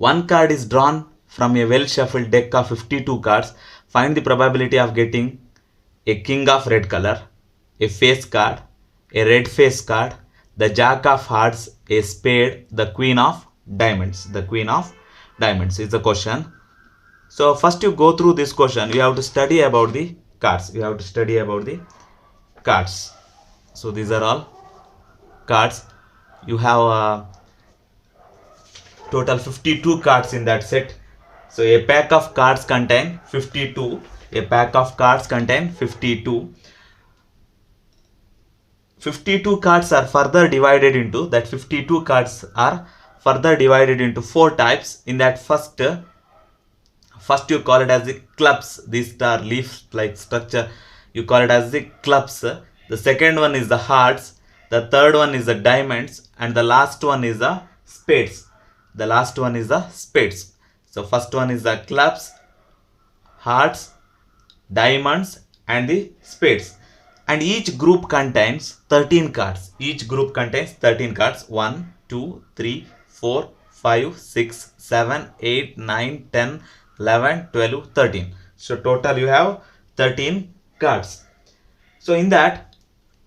One card is drawn from a well shuffled deck of 52 cards. Find the probability of getting a king of red color, a face card, a red face card, the jack of hearts, a spade, the queen of diamonds. The queen of diamonds is the question. So first you go through this question. You have to study about the cards. You have to study about the cards. So these are all cards. You have total 52 cards in that set. So a pack of cards contain 52. A pack of cards contain 52. 52 cards are further divided into, that 52 cards are further divided into 4 types. In that first you call it as the clubs. These are leaf like structure. You call it as the clubs. The second one is the hearts. The third one is the diamonds. And the last one is the spades. The last one is the spades. So first one is the clubs, hearts, diamonds and the spades. And each group contains 13 cards. Each group contains 13 cards. 1, 2, 3, 4, 5, 6, 7, 8, 9, 10, 11, 12, 13. So total you have 13 cards. So in that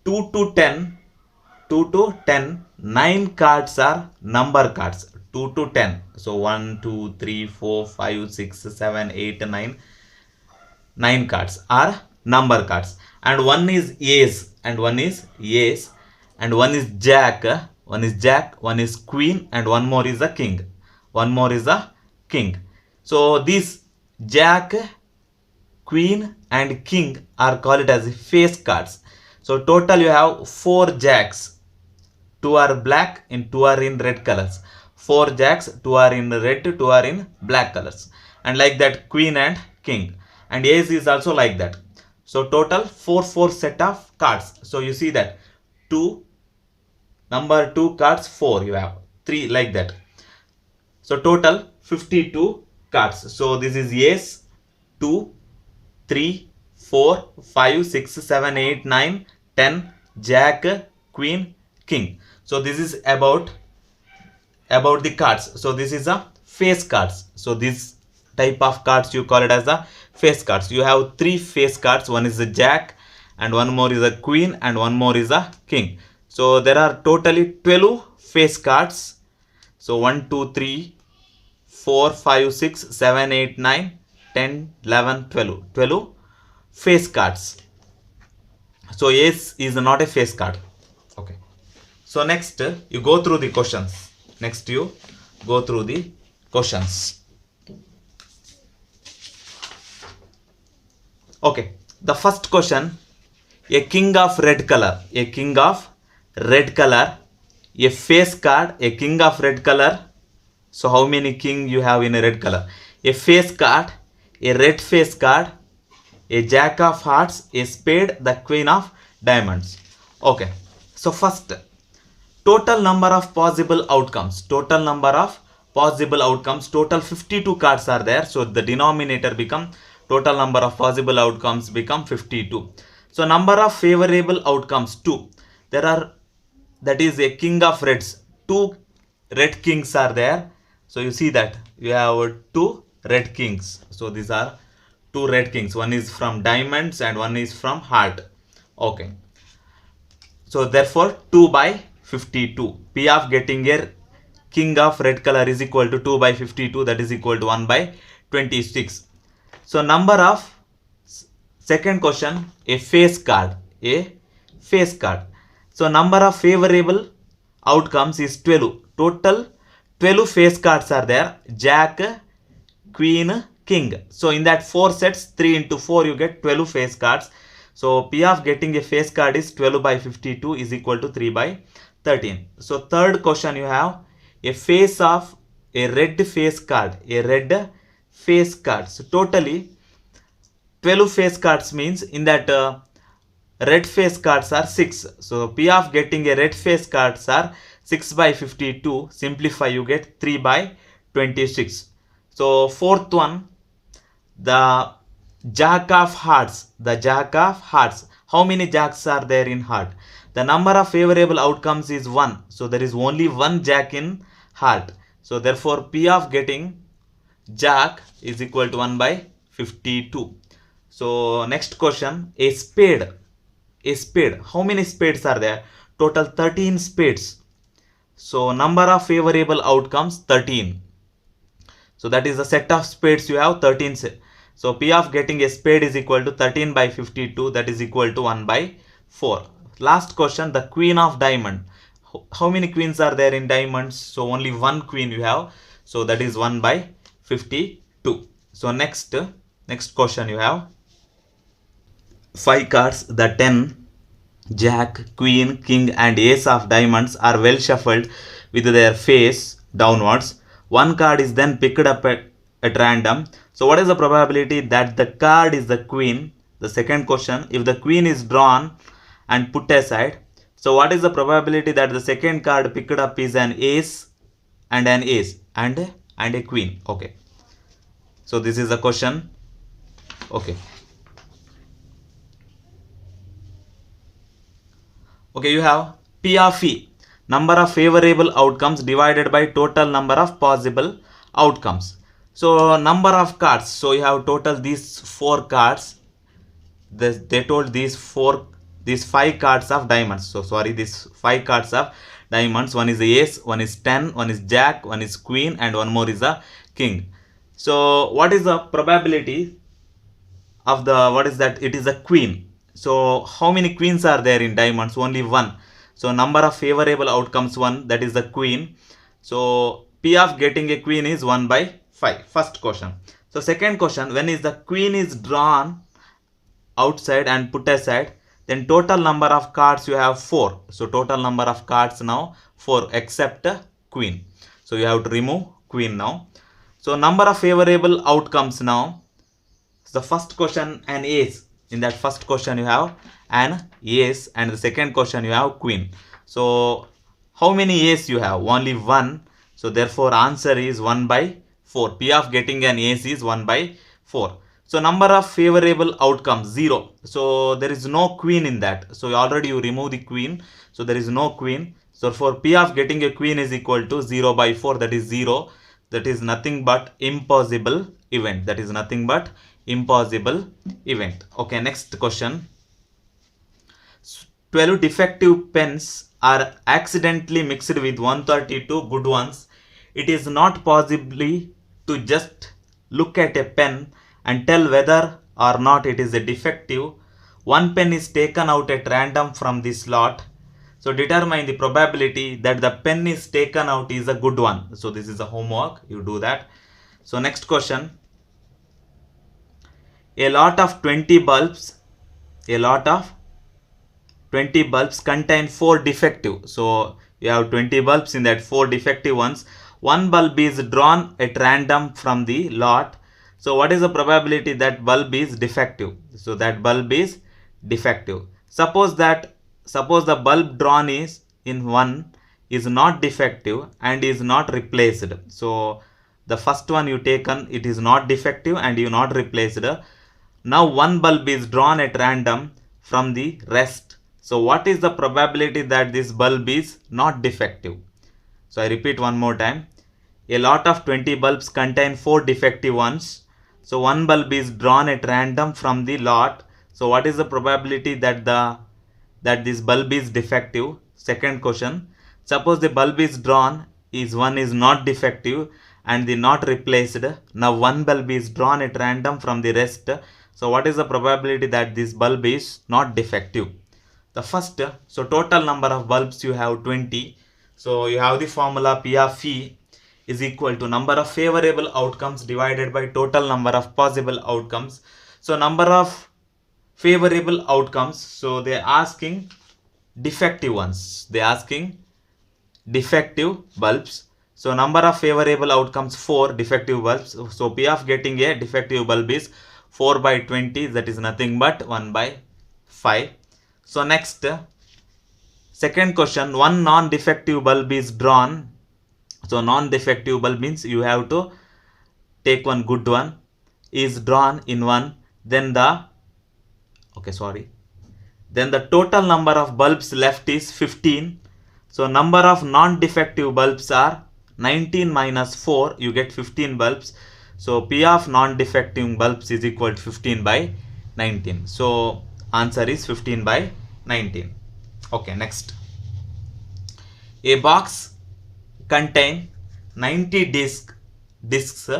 2 to 10, 9 cards are number cards. 2 to 10. So 1, 2, 3, 4, 5, 6, 7, 8, 9. 9 cards are number cards. And one is ace, and one is ace, and one is jack, one is queen, and one more is a king. One more is a king. So these jack, queen and king are called as face cards. So total you have 4 jacks. 2 are black and 2 are in red colors. 4 jacks, 2 are in red, 2 are in black colors. And like that queen and king. And ace is also like that. So total 4 set of cards. So you see that number 2 cards 4 you have 3 like that. So total 52 cards. So this is ace 2, 3, 4, 5, 6, 7, 8, 9, 10, jack, queen, king. So this is about the cards. So this is a face cards. So this type of cards you call it as the face cards. You have 3 face cards. One is a jack and one more is a queen and one more is a king. So there are totally 12 face cards. So 1, 2, 3, 4, 5, 6, 7, 8, 9, 10, 11, 12. 12 face cards. So ace is not a face card. Okay. So next you go through the questions. Okay, the first question, a king of red color, a face card, a king of red color. So how many king you have in a red color? A face card, a red face card, a jack of hearts, a spade, the queen of diamonds. Okay, so first, total number of possible outcomes. Total 52 cards are there. So the denominator become total number of possible outcomes become 52. So number of favorable outcomes 2. That is a king of reds. 2 red kings are there. So you see that you have 2 red kings. So these are 2 red kings. One is from diamonds and one is from heart. Okay. So therefore 2 by 52. P of getting a king of red color is equal to 2 by 52. That is equal to 1 by 26. So number of, second question, a face card. So number of favorable outcomes is 12. Total 12 face cards are there. Jack, queen, king. So in that 4 sets, 3 into 4 you get 12 face cards. So P of getting a face card is 12 by 52 is equal to 3 by 13. So third question you have a face of a red face card. So totally 12 face cards means in that red face cards are 6. So P of getting a red face cards are 6 by 52. Simplify, you get 3 by 26. So fourth one, the jack of hearts. How many jacks are there in heart? The number of favorable outcomes is 1. So there is only one jack in heart. So therefore P of getting jack is equal to 1 by 52. So next question, a spade. A spade. How many spades are there? Total 13 spades. So number of favorable outcomes 13. So that is the set of spades you have 13. So P of getting a spade is equal to 13 by 52, that is equal to 1 by 4. Last question, the queen of diamond. How many queens are there in diamonds? So only one queen you have. So that is 1 by 52. So next question you have 5 cards, the 10, jack, queen, king and ace of diamonds are well shuffled with their face downwards. One card is then picked up at random. So what is the probability that the card is the queen? The second question, if the queen is drawn and put aside, so what is the probability that the second card picked up is an ace and an ace and a queen? Okay. So this is the question. Okay. Okay, you have P of E, number of favorable outcomes divided by total number of possible outcomes. So number of cards. So you have total these 4 cards. They told these 5 cards of diamonds. So sorry, these 5 cards of diamonds. One is the ace, one is 10, one is jack, one is queen, and one more is a king. So what is the probability of the, what is that? It is a queen. So how many queens are there in diamonds? Only one. So number of favorable outcomes 1, that is the queen. So P of getting a queen is 1 by 5. First question. So second question, when is the queen is drawn outside and put aside, then total number of cards you have 4. So total number of cards now 4 except queen. So you have to remove queen now. So number of favorable outcomes now. So the first question, an ace. In that first question you have an ace and the second question you have queen. So how many ace you have? Only one. So therefore answer is 1 by 4. P of getting an ace is 1 by 4. So number of favorable outcomes 0. So there is no queen in that. So already you remove the queen. So there is no queen. So for P of getting a queen is equal to 0 by 4, that is 0. That is nothing but impossible event. That is nothing but impossible event. Okay, next question. 12 defective pens are accidentally mixed with 132 good ones. It is not possible to just look at a pen and tell whether or not it is a defective. One pen is taken out at random from this lot. So determine the probability that the pen is taken out is a good one. So this is a homework, you do that. So next question. A lot of 20 bulbs contain 4 defective. So you have 20 bulbs, in that 4 defective ones. One bulb is drawn at random from the lot. So what is the probability that bulb is defective? So that bulb is defective. Suppose the bulb drawn is in 1 is not defective and is not replaced. So the first one you taken, it is not defective and you not replaced. Now one bulb is drawn at random from the rest. So what is the probability that this bulb is not defective? So I repeat one more time. A lot of 20 bulbs contain 4 defective ones. So one bulb is drawn at random from the lot. So what is the probability that this bulb is defective? Second question. Suppose the bulb is drawn is one is not defective and the not replaced. Now one bulb is drawn at random from the rest. So what is the probability that this bulb is not defective? The first, so total number of bulbs you have 20. So you have the formula P of E is equal to number of favorable outcomes divided by total number of possible outcomes. So number of favorable outcomes, so they are asking defective ones. They are asking defective bulbs. So number of favorable outcomes 4 defective bulbs. So P of getting a defective bulb is 4 by 20, that is nothing but 1 by 5. So next, second question, one non-defective bulb is drawn. So non-defective bulb means you have to take one good one, is drawn in 1, then the total number of bulbs left is 15. So number of non-defective bulbs are 19 minus 4, you get 15 bulbs. So P of non-defective bulbs is equal to 15 by 19. So answer is 15 by 19. Okay, next. A box contain 90 discs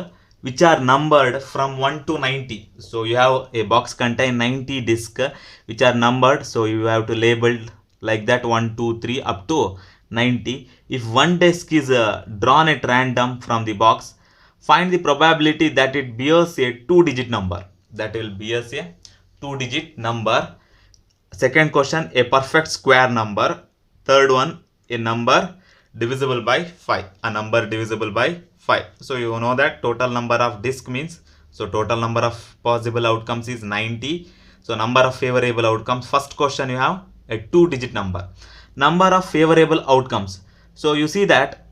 which are numbered from 1 to 90. So you have a box contain 90 discs which are numbered. So you have to label like that 1, 2, 3 up to 90. If one disc is drawn at random from the box, find the probability that it bears a 2-digit number. That will bears a 2-digit number. Second question, a perfect square number. Third one, a number divisible by 5. A number divisible by 5. So you know that total number of disc means, so total number of possible outcomes is 90. So number of favorable outcomes. First question, you have a 2-digit number. Number of favorable outcomes. So you see that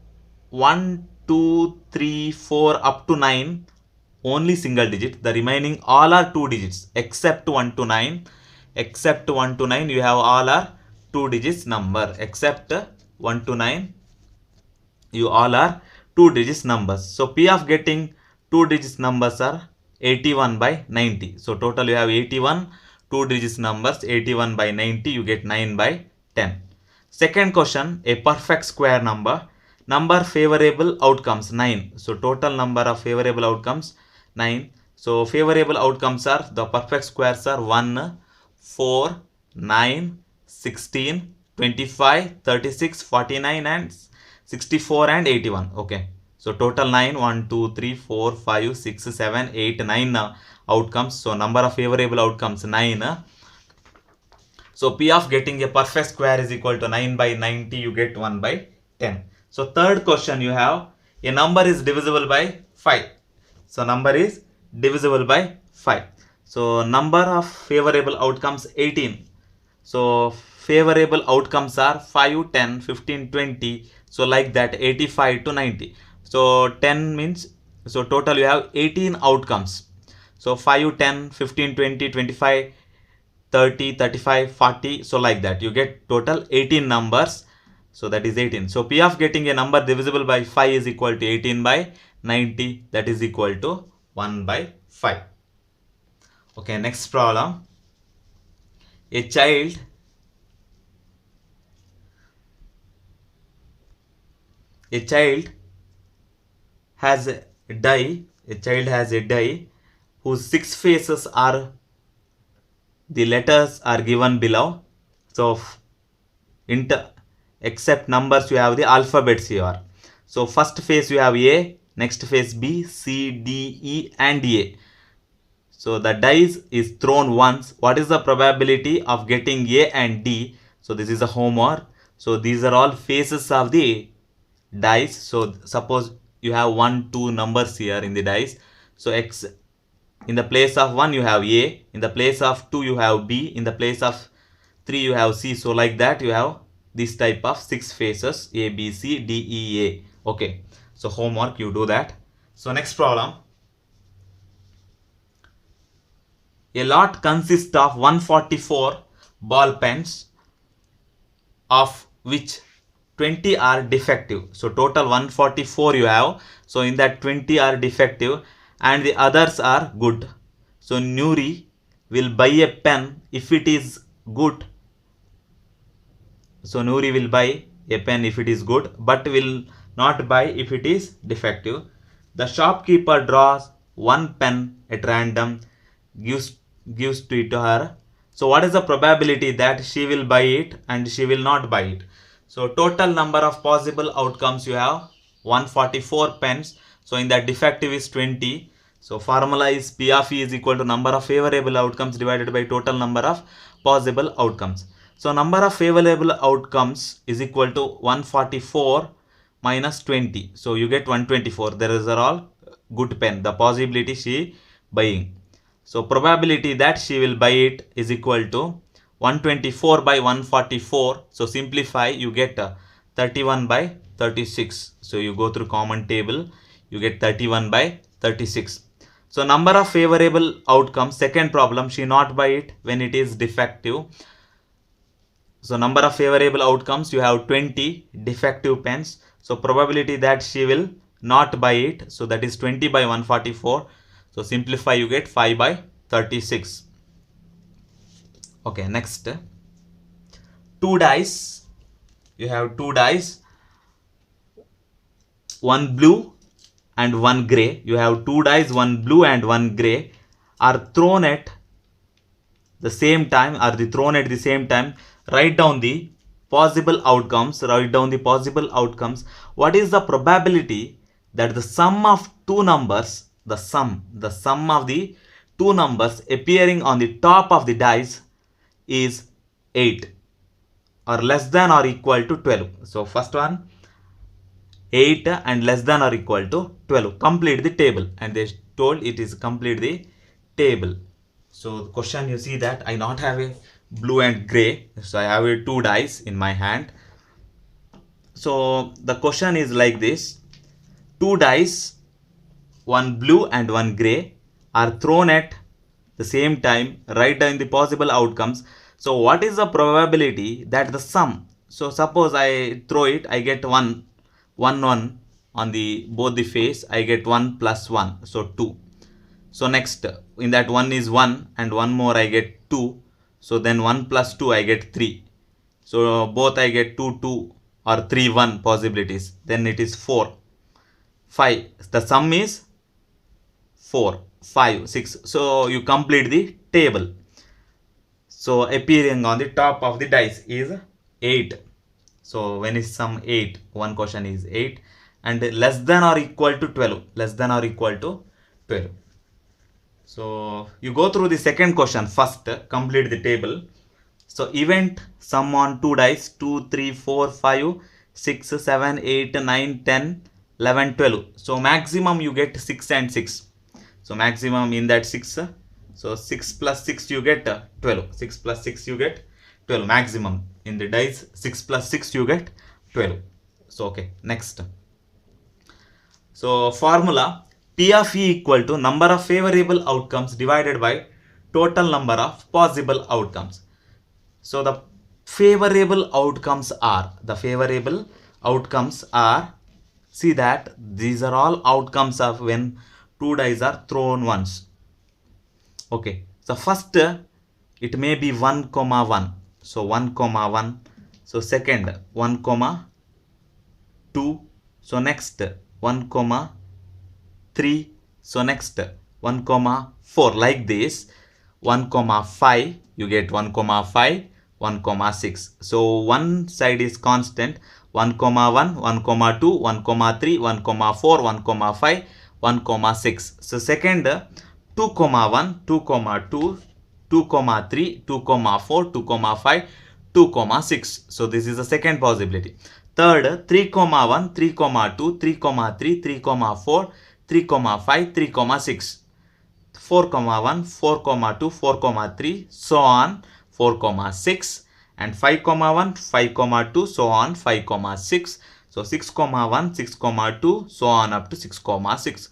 1, 2, 3, 4 up to 9 only single digit. The remaining all are 2 digits except 1 to 9. Except 1 to 9 you have all are 2 digits number. Except 1 to 9 you all are 2 digits numbers. So P of getting 2 digits numbers are 81 by 90. So total you have 81 2 digits numbers. 81 by 90 you get 9 by 10. Second question, a perfect square number. Number favorable outcomes 9. So total number of favorable outcomes 9. So favorable outcomes are, the perfect squares are 1, 4, 9, 16, 25, 36, 49 and 64 and 81. Okay. So total 9, 1, 2, 3, 4, 5, 6, 7, 8, 9 outcomes. So number of favorable outcomes 9. So P of getting a perfect square is equal to 9 by 90. You get 1 by 10. So third question, you have a number is divisible by 5. So number is divisible by 5. So number of favorable outcomes 18. So favorable outcomes are 5, 10, 15, 20. So like that 85 to 90. So 10 means, so total you have 18 outcomes. So 5, 10, 15, 20, 25, 30, 35, 40. So like that you get total 18 numbers. So that is 18. So P of getting a number divisible by 5 is equal to 18 by 90. That is equal to 1 by 5. Okay, next problem. A child has a die whose 6 faces are, the letters are given below. So except numbers you have the alphabets here. So first face you have A, next face B, C, D, E and A. So the dice is thrown once. What is the probability of getting A and D? So this is a homework. So these are all faces of the dice. So suppose you have 1, 2 numbers here in the dice. So X, in the place of 1 you have A, in the place of 2 you have B, in the place of 3 you have C. So like that you have this type of 6 faces, A, B, C, D, E, A. Okay. So homework, you do that. So next problem. A lot consists of 144 ball pens, of which 20 are defective. So total 144 you have. So in that 20 are defective and the others are good. So Nuri will buy a pen if it is good. So Nuri will buy a pen if it is good, but will not buy if it is defective. The shopkeeper draws one pen at random, gives to it to her. So what is the probability that she will buy it and she will not buy it? So total number of possible outcomes you have 144 pens. So in that defective is 20. So formula is P of E is equal to number of favorable outcomes divided by total number of possible outcomes. So number of favorable outcomes is equal to 144 minus 20. So you get 124. There is all good pen. The possibility she buying. So probability that she will buy it is equal to 124 by 144. So simplify, you get 31 by 36. So you go through common table, you get 31 by 36. So number of favorable outcomes, second problem, she not buy it when it is defective. So number of favorable outcomes, you have 20 defective pens. So probability that she will not buy it, so that is 20 by 144. So simplify, you get 5 by 36. Okay, next, 2 dice. You have 2 dice, one blue and one gray. You have 2 dice, one blue and one gray, are thrown at the same time, write down the possible outcomes. What is the probability that the sum of two numbers, the sum of the two numbers appearing on the top of the dice is 8 or less than or equal to 12? So first one, 8 and less than or equal to 12. Complete the table, and they told it is complete the table. So the question, you see that I not have a blue and gray, so I have a 2 dice in my hand. So the question is like this: 2 dice, one blue and one gray, are thrown at the same time. Write down the possible outcomes. So what is the probability that the sum? So suppose I throw it, I get 1 on the both the face. I get 1 plus 1, so 2. So next, in that 1 is 1 and one more I get 2. So then 1 plus 2 I get 3. So both I get 2 or 3 1 possibilities. Then it is 4, 5. The sum is 4, 5, 6. So you complete the table. So appearing on the top of the dice is 8. So when is sum 8? One question is 8 and less than or equal to 12. Less than or equal to 12. So you go through the second question first, complete the table. So event sum on 2 dice, 2, 3, 4, 5, 6, 7, 8, 9, 10, 11, 12. So maximum you get 6 and 6. So maximum in that 6. So 6 plus 6 you get 12. 6 plus 6 you get 12. Maximum in the dice, 6 plus 6 you get 12. So okay, next. So formula, P of E equal to number of favorable outcomes divided by total number of possible outcomes. So the favorable outcomes are, see that these are all outcomes of when 2 dice are thrown once. Okay, so first it may be 1, 1. So 1, 1. So second 1, 2. So next 1, 3. So next 1, 4, like this. 1, 5, you get 1, 5, 1, 6. So one side is constant, 1, 1, 1, 2, 1, 3, 1, 4, 1, 5, 1, 6. So second 2, 1, 2, 2, 2, 3, 2, 4, 2, 5, 2, 6. So this is the second possibility. Third 3, 1, 3, 2, 3, 3, 3, 4, 3, 5, 3, 6. 4, 1, 4, 2, 4, 3, so on 4, 6, and 5, 1, 5, 2, so on 5, 6. So 6, 1, 6, 2, so on up to 6, 6.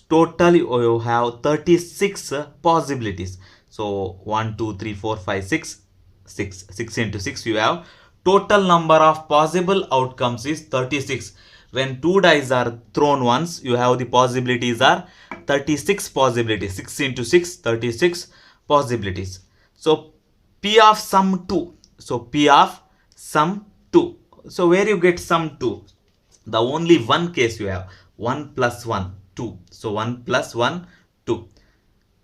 Total you have 36 possibilities. So 1, 2, 3, 4, 5, 6. 6 into 6 you have. Total number of possible outcomes is 36. When 2 dice are thrown once, you have the possibilities are 36 possibilities. 6 into 6, 36 possibilities. So P of sum 2. So P of sum 2. So where you get sum 2? The only one case you have. 1 plus 1, 2. So 1 plus 1, 2.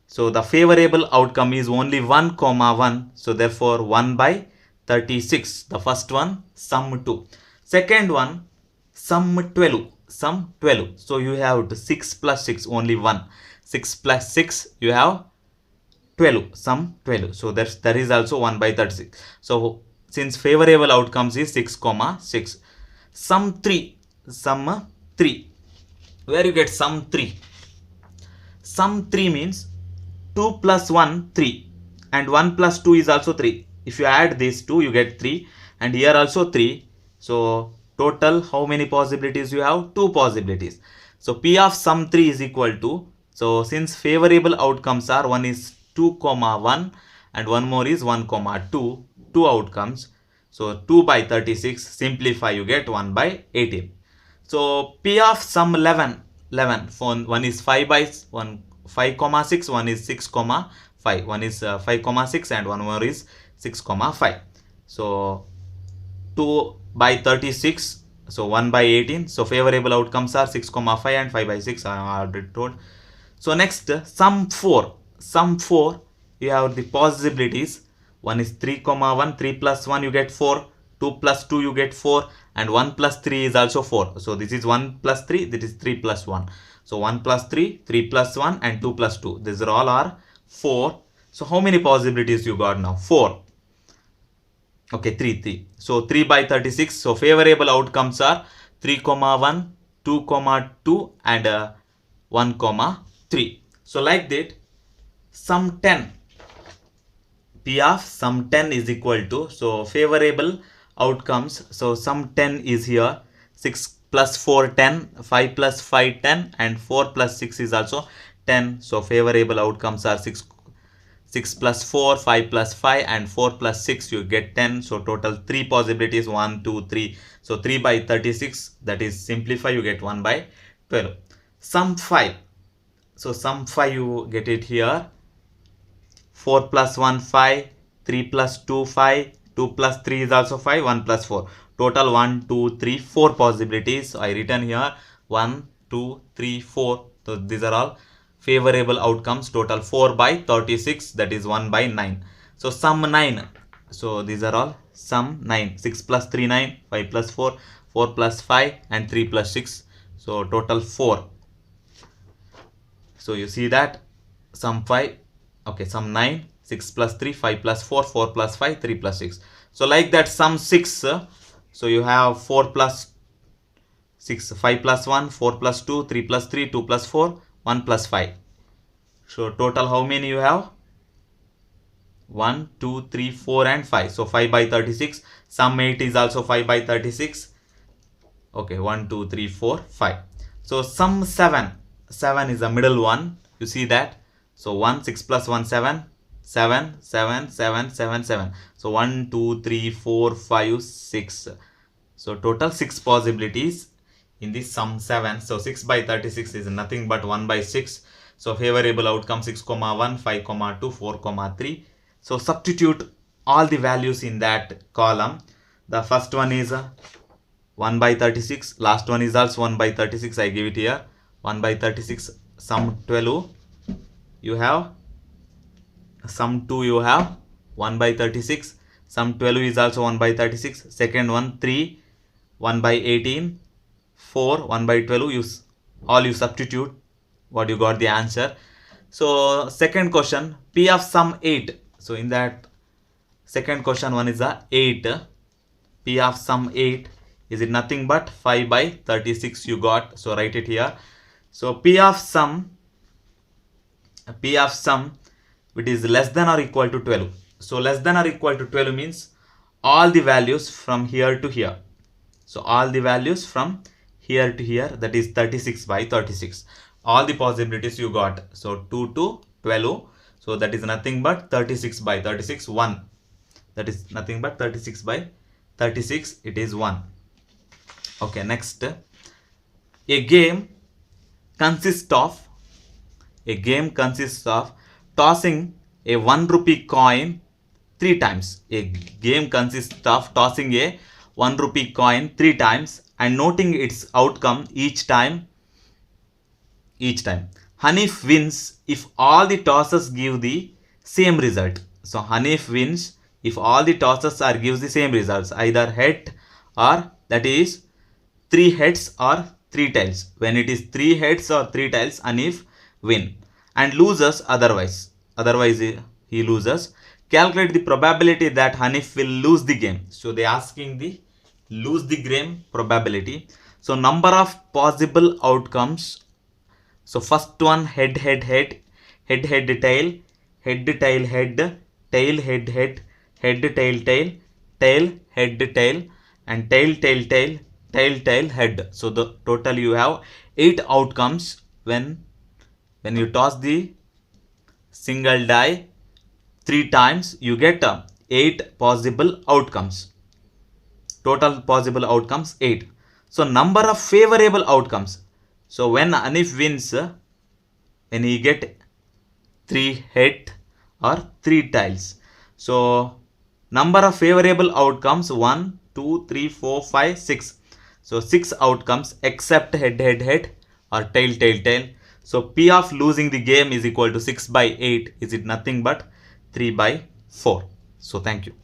So the favorable outcome is only 1, 1. So therefore 1 by 36. The first one, sum 2. Second one, sum 12. Sum 12. So you have 6 plus 6, only 1. 6 plus 6, you have 12. Sum 12. So that is also 1 by 36. So since favorable outcomes is 6, 6. Sum 3. Sum 3. Where you get sum 3? Sum 3 means 2 plus 1, 3. And 1 plus 2 is also 3. If you add these 2, you get 3. And here also 3. So total, how many possibilities you have? 2 possibilities. So P of sum 3 is equal to, so since favorable outcomes are, one is 2, 1 and one more is 1, 2. 2 outcomes. So 2 by 36, simplify, you get 1 by 18. So P of sum 11, for one is 5 by 1, 5 comma 6, one is 6 comma 5, one is 5 comma 6 and one more is 6 comma 5. So 2 by 36, so 1 by 18. So favorable outcomes are 6 comma 5 and 5 by 6, I have already told. So next, sum 4, you have the possibilities. One is 3 comma 1, 3 plus 1 you get 4, 2 plus 2 you get 4, and 1 plus 3 is also 4. So this is 1 plus 3, this is 3 plus 1. So 1 plus 3, 3 plus 1 and 2 plus 2. These are all are 4. So how many possibilities you got now? 4. Okay, 3. So 3 by 36. So favorable outcomes are 3 comma 1, 2 comma 2 and 1 comma 3. So like that, sum 10. P of sum 10 is equal to, so favorable outcomes. So sum 10 is here. 6 plus 4 10, 5 plus 5 10 and 4 plus 6 is also 10. So favorable outcomes are 6 plus 4, 5 plus 5 and 4 plus 6 you get 10. So total 3 possibilities, 1, 2, 3. So 3 by 36, that is simplify, you get 1 by 12. Sum 5. So sum 5 you get it here. 4 plus 1 5, 3 plus 2 5, 2 plus 3 is also 5, 1 plus 4. Total 1, 2, 3, 4 possibilities. So I written here 1, 2, 3, 4. So these are all favorable outcomes. Total 4 by 36, that is 1 by 9. So sum 9. So these are all sum 9. 6 plus 3 9, 5 plus 4, 4 plus 5 and 3 plus 6. So total 4. So you see that sum 5. Okay, sum 9, 6 plus 3, 5 plus 4, 4 plus 5, 3 plus 6. So like that, sum 6. So you have 4 plus 6, 5 plus 1, 4 plus 2, 3 plus 3, 2 plus 4, 1 plus 5. So total how many you have? 1, 2, 3, 4 and 5. So 5 by 36. Sum 8 is also 5 by 36. Okay, 1, 2, 3, 4, 5. So sum 7. 7 is the middle one. You see that? So 1, 6 plus 1, 7. 7, 7, 7, 7, 7. So 1, 2, 3, 4, 5, 6. So total 6 possibilities in this sum 7. So 6 by 36 is nothing but 1 by 6. So favorable outcome 6 comma 1, 5 comma 2, 4 comma 3. So substitute all the values in that column. The first one is 1 by 36. Last one is also 1 by 36. I give it here. 1 by 36. Sum 12. You have sum 2, you have 1 by 36. Sum 12 is also 1 by 36. Second one 3, 1 by 18, 4, 1 by 12. You substitute what you got the answer. So second question, P of sum 8. So in that second question, one is the 8. P of sum 8 is it nothing but 5 by 36 you got. So write it here. So P of sum it is less than or equal to 12. So less than or equal to 12 means all the values from here to here. So all the values from here to here, that is 36 by 36. All the possibilities you got. So 2 to 12. So that is nothing but 36 by 36, 1. That is nothing but 36 by 36. It is 1. Okay, next. A game consists of tossing a 1 rupee coin 3 times. A game consists of tossing a 1 rupee coin 3 times and noting its outcome each time. Hanif wins if all the tosses give the same result. So Hanif wins if all the tosses gives the same results, either head or, that is 3 heads or 3 tails. When it is 3 heads or 3 tails, Hanif win, and loses otherwise he loses. Calculate the probability that Hanif will lose the game. So they asking the lose the game probability. So number of possible outcomes. So first one, head tail, head tail, head tail head, tail head tail tail head tail, and tail tail head. So the total you have 8 outcomes. When you toss the single die 3 times, you get 8 possible outcomes. Total possible outcomes 8. So number of favorable outcomes. So when Anif wins, when he get 3 head or 3 tiles. So number of favorable outcomes 1, 2, 3, 4, 5, 6. So 6 outcomes except head head head or tail tail tail. So P of losing the game is equal to 6 by 8. Is it nothing but 3 by 4. So thank you.